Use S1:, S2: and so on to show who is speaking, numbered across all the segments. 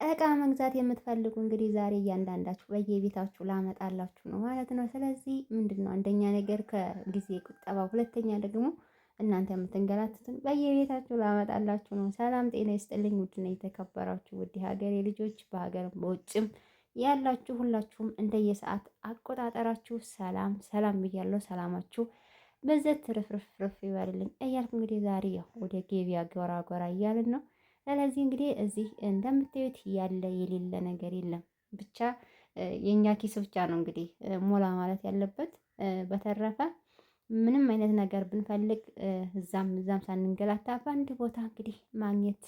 S1: እቃ መግዛት የምትፈልጉ እንግዲህ ዛሬ እያንዳንዳችሁ በየቤታችሁ ላመጣላችሁ ነው ማለት ነው። ስለዚህ ምንድነው አንደኛ ነገር ከጊዜ ቁጠባ፣ ሁለተኛ ደግሞ እናንተ የምትንገላቱትን በየቤታችሁ ላመጣላችሁ ነው። ሰላም ጤና ይስጥልኝ። ውድና የተከበራችሁ ውድ ሀገሬ ልጆች በሀገርም በውጭም ያላችሁ ሁላችሁም እንደየሰዓት አቆጣጠራችሁ ሰላም ሰላም ብያለሁ። ሰላማችሁ በዘት ትርፍርፍርፍ ይበልልኝ እያልኩ እንግዲህ ዛሬ ያው ወደ ገበያ ጎራ ጎራ እያልን ነው። ስለዚህ እንግዲህ እዚህ እንደምታዩት ያለ የሌለ ነገር የለም። ብቻ የኛ ኪስ ብቻ ነው እንግዲህ ሞላ ማለት ያለበት። በተረፈ ምንም አይነት ነገር ብንፈልግ እዛም እዛም ሳንንገላታ በአንድ ቦታ እንግዲህ ማግኘት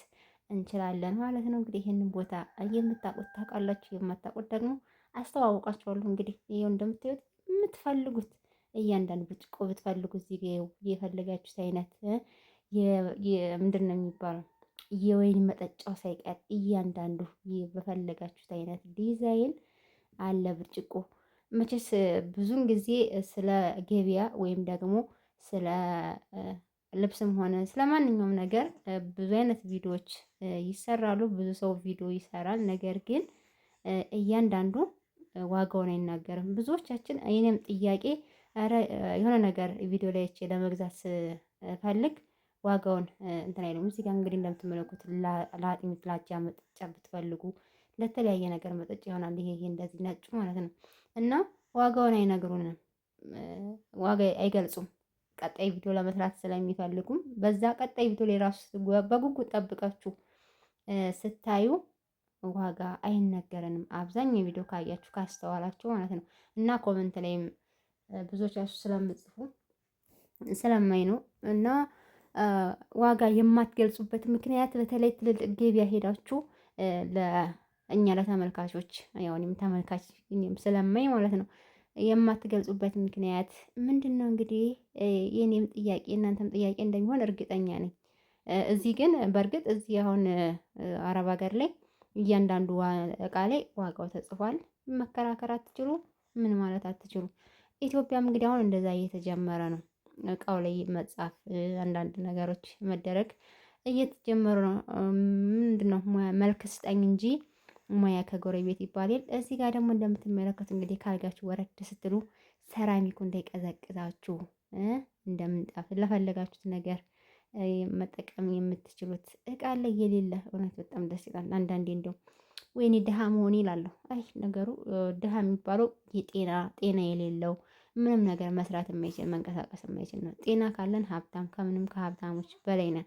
S1: እንችላለን ማለት ነው። እንግዲህ ይህንን ቦታ የምታውቁት ታውቃላችሁ፣ የማታውቁት ደግሞ አስተዋውቃችኋለሁ። እንግዲህ ይኸው እንደምታዩት የምትፈልጉት እያንዳንዱ ብርጭቆ ብትፈልጉ እዚህ ጋ የፈለጋችሁት አይነት ምንድን ነው የሚባለው የወይን መጠጫው ሳይቀር እያንዳንዱ በፈለጋችሁት አይነት ዲዛይን አለ ብርጭቆ። መቼስ ብዙን ጊዜ ስለ ገበያ ወይም ደግሞ ስለ ልብስም ሆነ ስለ ማንኛውም ነገር ብዙ አይነት ቪዲዮዎች ይሰራሉ። ብዙ ሰው ቪዲዮ ይሰራል። ነገር ግን እያንዳንዱ ዋጋውን አይናገርም። ብዙዎቻችን የኔም ጥያቄ ኧረ የሆነ ነገር ቪዲዮ ላይ አይቼ ለመግዛት ስፈልግ ዋጋውን እንትን አይሉም። እዚህ ጋር እንግዲህ እንደምትመለከቱት ለአጥሚት ላጃ መጠጫ ብትፈልጉ ለተለያየ ነገር መጠጫ ይሆናል። ይሄ እንደዚህ ነጩ ማለት ነው። እና ዋጋውን አይነግሩንም፣ ዋጋ አይገልጹም። ቀጣይ ቪዲዮ ለመስራት ስለሚፈልጉም በዛ ቀጣይ ቪዲዮ ላይ ራሱ በጉጉት ጠብቃችሁ ስታዩ ዋጋ አይነገረንም። አብዛኛው ቪዲዮ ካያችሁ ካስተዋላችሁ ማለት ነው። እና ኮመንት ላይም ብዙዎቻችሁ ስለምጽፉ ስለማይ ነው እና ዋጋ የማትገልጹበት ምክንያት በተለይ ትልልቅ ገበያ ሄዳችሁ ለእኛ ለተመልካቾች ያው እኔም ተመልካች ስለማይ ማለት ነው የማትገልጹበት ምክንያት ምንድነው? እንግዲህ የኔም ጥያቄ እናንተም ጥያቄ እንደሚሆን እርግጠኛ ነኝ። እዚህ ግን በእርግጥ እዚህ አሁን አረብ ሀገር ላይ እያንዳንዱ እቃ ላይ ዋጋው ተጽፏል። መከራከር አትችሉ፣ ምን ማለት አትችሉ። ኢትዮጵያም እንግዲህ አሁን እንደዛ እየተጀመረ ነው። እቃው ላይ መጻፍ አንዳንድ ነገሮች መደረግ እየተጀመሩ ነው። ምንድነው መልክ ስጠኝ እንጂ ሙያ ከጎረቤት ይባላል። እዚህ ጋር ደግሞ እንደምትመለከቱ እንግዲህ ካልጋችሁ ወረድ ስትሉ ሰራሚኩ እንዳይቀዘቅዛችሁ እንደምንጣፍ ለፈለጋችሁት ነገር መጠቀም የምትችሉት እቃ ላይ የሌለ እውነት በጣም ደስ ይላል። አንዳንዴ እንደው ወይኔ ድሃ መሆን ይላለሁ። አይ ነገሩ ድሃ የሚባለው ጤና የሌለው ምንም ነገር መስራት የማይችል መንቀሳቀስ የማይችል ነው። ጤና ካለን ሀብታም ከምንም ከሀብታሞች በላይ ነን።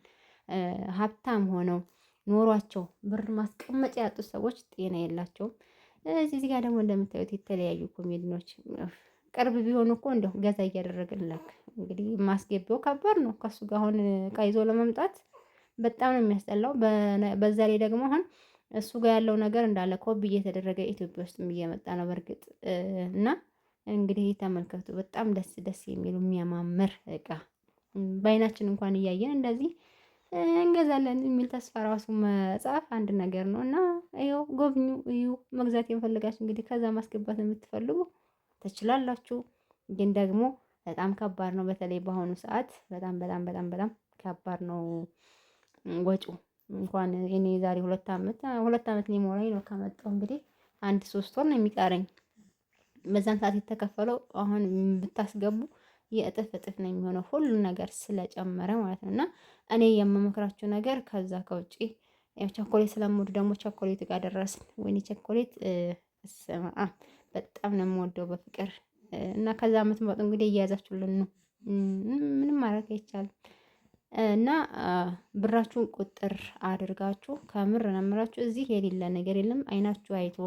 S1: ሀብታም ሆነው ኖሯቸው ብር ማስቀመጫ ያጡት ሰዎች ጤና የላቸውም። እዚህ ጋር ደግሞ እንደምታዩት የተለያዩ ኮሜዲኖች ቅርብ ቢሆኑ እኮ እንደው ገዛ እያደረግንላክ እንግዲህ ማስገቢያው ከባድ ነው። ከሱ ጋር አሁን እቃ ይዞ ለመምጣት በጣም ነው የሚያስጠላው። በዛ ላይ ደግሞ አሁን እሱ ጋር ያለው ነገር እንዳለ ኮፒ እየተደረገ ኢትዮጵያ ውስጥም እየመጣ ነው በእርግጥ እና እንግዲህ ተመልከቱ። በጣም ደስ ደስ የሚሉ የሚያማምር እቃ በአይናችን እንኳን እያየን እንደዚህ እንገዛለን የሚል ተስፋ ራሱ መጻፍ አንድ ነገር ነው እና ይኸው ጎብኙ፣ እዩ። መግዛት የምፈልጋችሁ እንግዲህ ከዛ ማስገባት የምትፈልጉ ትችላላችሁ። ግን ደግሞ በጣም ከባድ ነው። በተለይ በአሁኑ ሰዓት በጣም በጣም በጣም በጣም ከባድ ነው ወጪው። እንኳን እኔ ዛሬ ሁለት አመት ሊሞላኝ ነው ከመጣሁ እንግዲህ 1-3 ወር ነው የሚቀረኝ። በዛን ሰዓት የተከፈለው አሁን ብታስገቡ የእጥፍ እጥፍ ነው የሚሆነው ሁሉ ነገር ስለጨመረ ማለት ነው። እና እኔ የምመክራችሁ ነገር ከዛ ከውጪ ቸኮሌት ስለምወድ ደግሞ ቸኮሌት ጋር ደረስን። ወይኔ ቸኮሌት በጣም ነው የምወደው በፍቅር እና ከዛ የምትመጡ እንግዲህ እያያዛችሁልን ነው። ምንም ማድረግ አይቻልም። እና ብራችሁን ቁጥር አድርጋችሁ ከምር ነው የምላችሁ እዚህ የሌለ ነገር የለም። አይናችሁ አይቶ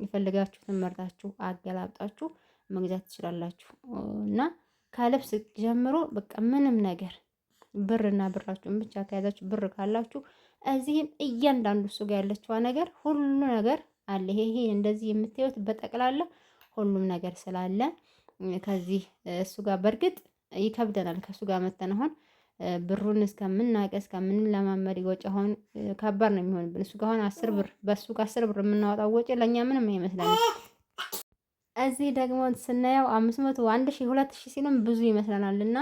S1: የፈለጋችሁትን መርጣችሁ አገላብጣችሁ መግዛት ትችላላችሁ። እና ከልብስ ጀምሮ በቃ ምንም ነገር ብርና ብራችሁን ብቻ ከያዛችሁ ብር ካላችሁ እዚህም እያንዳንዱ እሱ ጋር ያለችዋ ነገር ሁሉ ነገር አለ። ይሄ እንደዚህ የምታዩት በጠቅላላ ሁሉም ነገር ስላለ ከዚህ እሱ ጋር በእርግጥ ይከብደናል። ከእሱ ጋር መተን አሁን ብሩን እስከምናውቅ እስከምንለማመድ ወጪ አሁን ከባድ ነው የሚሆንብን። እሱ ጋር አሁን 10 ብር በሱ ጋር 10 ብር የምናወጣው ወጪ ለእኛ ምንም አይመስለንም። እዚህ ደግሞ ስናየው 500፣ 1000፣ 2000 ሲሉም ብዙ ይመስለናል። እና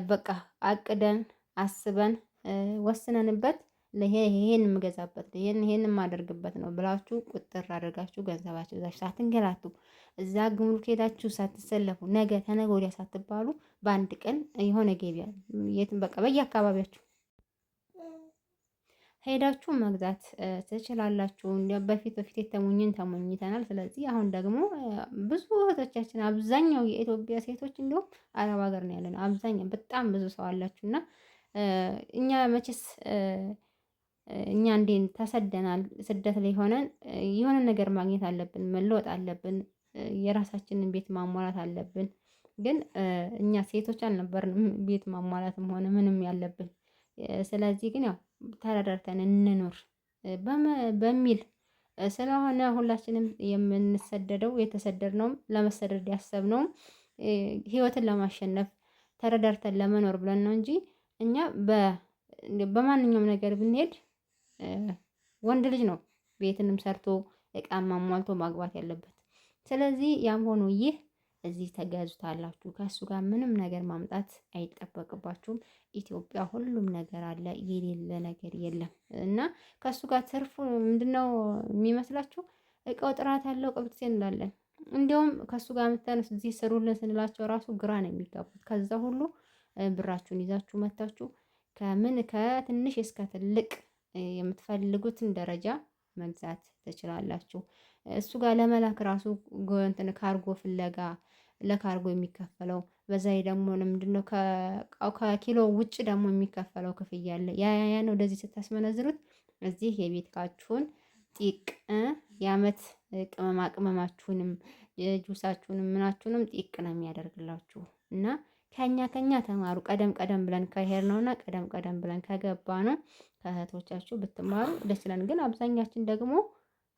S1: በቃ አቅደን አስበን ወስነንበት ይሄን የምገዛበት ይሄን የማደርግበት ነው ብላችሁ ቁጥር አድርጋችሁ ገንዘባችሁ እዛችሁ ሳትንገላቱ እዛ ግምሩክ ሄዳችሁ ሳትሰለፉ ነገ ተነገ ወዲያ ሳትባሉ በአንድ ቀን የሆነ ገበያ የትም በቃ በየአካባቢያችሁ ሄዳችሁ መግዛት ትችላላችሁ። በፊት ተሞኝተናል። ስለዚህ አሁን ደግሞ ብዙ እህቶቻችን አብዛኛው የኢትዮጵያ ሴቶች እንዲሁም አረብ ሀገር ነው ያለነው። አብዛኛው በጣም ብዙ ሰው አላችሁ እና እኛ መቼስ እኛ እንዴ ተሰደናል። ስደት ላይ ሆነን የሆነ ነገር ማግኘት አለብን፣ መለወጥ አለብን፣ የራሳችንን ቤት ማሟላት አለብን። ግን እኛ ሴቶች አልነበርንም ቤት ማሟላትም ሆነ ምንም ያለብን። ስለዚህ ግን ያው ተረዳርተን እንኖር በሚል ስለሆነ ሁላችንም የምንሰደደው የተሰደድነውም ለመሰደድ ያሰብነውም ህይወትን ለማሸነፍ ተረዳርተን ለመኖር ብለን ነው እንጂ እኛ በማንኛውም ነገር ብንሄድ ወንድ ልጅ ነው ቤትንም ሰርቶ እቃም አሟልቶ ማግባት ያለበት። ስለዚህ ያም ሆኖ ይህ እዚህ ተገዙታላችሁ። ከሱ ጋር ምንም ነገር ማምጣት አይጠበቅባችሁም። ኢትዮጵያ ሁሉም ነገር አለ፣ የሌለ ነገር የለም። እና ከሱ ጋር ትርፉ ምንድነው የሚመስላችሁ? እቃው ጥራት ያለው ቅብት እንላለን። እንዲያውም ከሱ ጋር መተን እዚህ ስሩልን ስንላቸው ራሱ ግራ ነው የሚጋቡት። ከዛ ሁሉ ብራችሁን ይዛችሁ መታችሁ ከትንሽ እስከ ትልቅ የምትፈልጉትን ደረጃ መግዛት ትችላላችሁ። እሱ ጋር ለመላክ ራሱ እንትን ካርጎ ፍለጋ ለካርጎ የሚከፈለው በዛ ደግሞ ለምንድነው ከኪሎ ውጭ ደግሞ የሚከፈለው ክፍያ አለ። ያ ነው ወደዚህ ስታስመነዝሩት እዚህ የቤት እቃችሁን ጢቅ የአመት ቅመማችሁንም ጁሳችሁንም ምናችሁንም ጢቅ ነው የሚያደርግላችሁ። እና ከኛ ተማሩ። ቀደም ብለን ከሄድ ነውና ቀደም ብለን ከገባ ነው ከእህቶቻችሁ ብትማሩ ደስ ይላል። ግን አብዛኛችን ደግሞ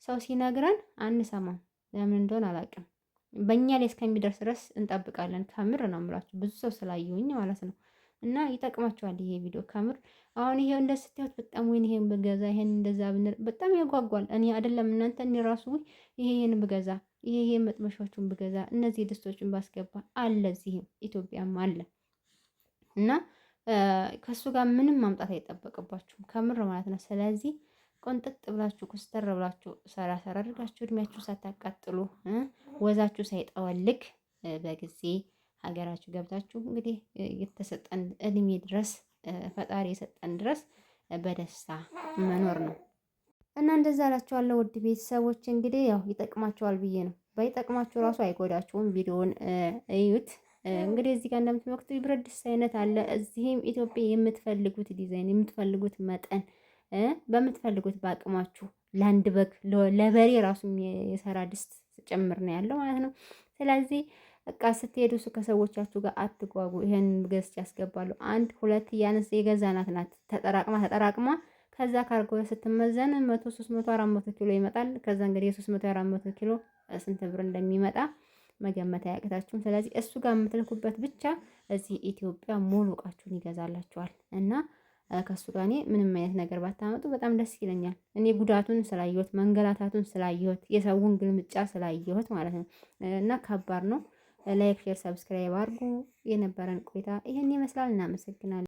S1: ሰው ሲነግረን አንሰማም። ለምን እንደሆነ አላውቅም። በእኛ ላይ እስከሚደርስ ድረስ እንጠብቃለን። ከምር ነው የምላችሁ ብዙ ሰው ስላየሁኝ ማለት ነው። እና ይጠቅማችኋል ይሄ ቪዲዮ ከምር። አሁን ይሄው እንደ ስታዩት በጣም ወይን ይሄን ብገዛ ይሄን እንደዛ ብንል በጣም ያጓጓል። እኔ አይደለም እናንተ እኔ ራሱ ይሄን ብገዛ ይሄ መጥበሻዎቹን ብገዛ እነዚህ ድስቶችን ባስገባ አለ እዚህም ኢትዮጵያም አለ። እና ከሱ ጋር ምንም ማምጣት አይጠበቅባችሁም ከምር ማለት ነው። ስለዚህ ቆንጥጥ ብላችሁ ኩስተር ብላችሁ ሰራ አድርጋችሁ እድሜያችሁ ሳታቃጥሉ ወዛችሁ ሳይጠወልግ በጊዜ ሀገራችሁ ገብታችሁ እንግዲህ የተሰጠን እድሜ ድረስ ፈጣሪ የሰጠን ድረስ በደስታ መኖር ነው። እና እንደዛ እላችኋለሁ ውድ ቤተሰቦች። እንግዲህ ያው ይጠቅማችኋል ብዬ ነው። ባይጠቅማችሁ ራሱ አይጎዳችሁም። ቪዲዮውን እዩት። እንግዲህ እዚህ ጋር እንደምትመለከቱት ብረት ድስት አይነት አለ። እዚህም ኢትዮጵያ የምትፈልጉት ዲዛይን የምትፈልጉት መጠን በምትፈልጉት በአቅማችሁ ለአንድ በግ ለበሬ ራሱ የሰራ ድስት ጭምር ነው ያለው ማለት ነው። ስለዚህ በቃ ስትሄዱ ከሰዎቻችሁ ጋር አትጓጉ። ይሄን ገዝቼ ያስገባሉ አንድ ሁለት እያነሰ የገዛናት ናት ተጠራቅማ ከዛ ካርጎ ስትመዘን 100 300 400 ኪሎ ይመጣል። ከዛ እንግዲህ የ300 400 ኪሎ ስንት ብር እንደሚመጣ መገመት አያቅታችሁም። ስለዚህ እሱ ጋር የምትልኩበት ብቻ እዚህ ኢትዮጵያ ሙሉ እቃችሁን ይገዛላችኋል። እና ከሱ ጋር እኔ ምንም አይነት ነገር ባታመጡ በጣም ደስ ይለኛል። እኔ ጉዳቱን ስላየሁት መንገላታቱን ስላየሁት የሰውን ግልምጫ ስላየሁት ማለት ነው። እና ከባድ ነው። ላይክ፣ ሼር፣ ሰብስክራይብ አድርጉ። የነበረን ቆይታ ይሄን ይመስላል። እናመሰግናለን።